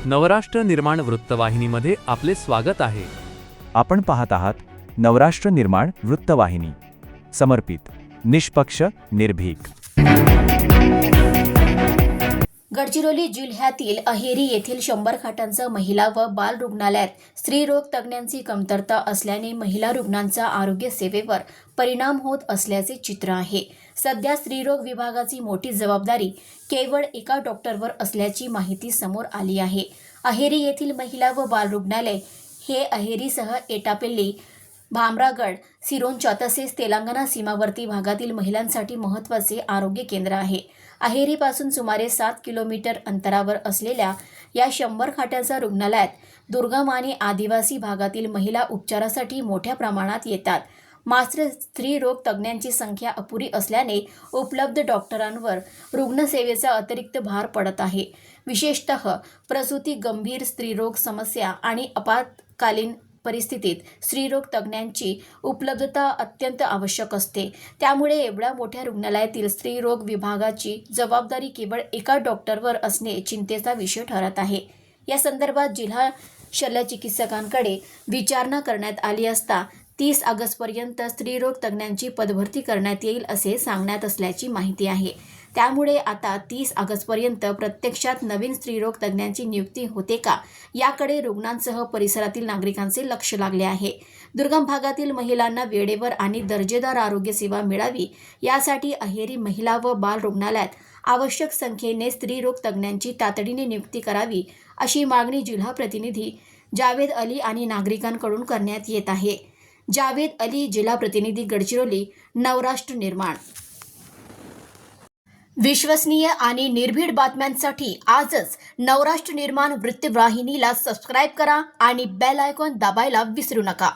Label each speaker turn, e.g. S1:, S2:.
S1: नवराष्ट्र निर्माण वृत्तवाहिनीमध्ये आपले स्वागत आहे.
S2: आपण पाहत आहात नवराष्ट्र निर्माण वृत्तवाहिनी, समर्पित, निष्पक्ष, निर्भीक.
S3: गडचिरोली जिल्ह्यातील अहेरी येथील 100 खाटांचं महिला व बाल रुग्णालयात स्त्रीरोग तज्ज्ञांची कमतरता असल्याने महिला रुग्णांचा आरोग्य सेवेवर परिणाम होत असल्याचे चित्र आहे. सध्या स्त्रीरोग विभागाची मोठी जबाबदारी केवळ एका डॉक्टरवर असल्याची माहिती समोर आली आहे. अहेरी येथील महिला व बाल रुग्णालय हे अहेरीसह एटापल्ली, भामरागड, सिरोंचा तसेच तेलंगणा सीमावर्ती भागातील महिलांसाठी महत्त्वाचे आरोग्य केंद्र आहे. अहेरीपासून सुमारे 7 किलोमीटर अंतरावर असलेल्या या 100 खाटांच्या रुग्णालयात दुर्गम आणि आदिवासी भागातील महिला उपचारासाठी मोठ्या प्रमाणात येतात. मात्र स्त्रीरोग तज्ज्ञांची संख्या अपुरी असल्याने उपलब्ध डॉक्टरांवर रुग्णसेवेचा अतिरिक्त भार पडत आहे. विशेषतः प्रसूती, गंभीर स्त्रीरोग समस्या आणि आपत्कालीन परिस्थितीत स्त्रीरोग तज्ज्ञांची उपलब्धता अत्यंत आवश्यक असते. त्यामुळे एवढ्या मोठ्या रुग्णालयातील स्त्रीरोग विभागाची जबाबदारी केवळ एका डॉक्टरवर असणे चिंतेचा विषय ठरत आहे. या संदर्भात जिल्हा शल्यचिकित्सकांकडे विचारणा करण्यात आली असता 30 ऑगस्टपर्यंत स्त्रीरोग तज्ज्ञांची पदभरती करण्यात येईल असे सांगण्यात असल्याची माहिती आहे. त्यामुळे आता 30 ऑगस्टपर्यंत प्रत्यक्षात नवीन स्त्रीरोग तज्ज्ञांची नियुक्ती होते का याकडे रुग्णांसह परिसरातील नागरिकांचे लक्ष लागले आहे. दुर्गम भागातील महिलांना वेळेवर आणि दर्जेदार आरोग्य सेवा मिळावी यासाठी अहेरी महिला व बाल रुग्णालयात आवश्यक संख्येने स्त्रीरोग तज्ज्ञांची तातडीने नियुक्ती करावी अशी मागणी जिल्हा प्रतिनिधी जावेद अली आणि नागरिकांकडून करण्यात येत आहे. जावेद अली, जिल्हा प्रतिनिधी, गडचिरोली, नवराष्ट्र निर्माण. विश्वसनीय आणि निर्भीड बातम्यांसाठी आजच नवराष्ट्र निर्माण वृत्तवाहिनीला सबस्क्राईब करा आणि बेल आयकॉन दाबायला विसरू नका.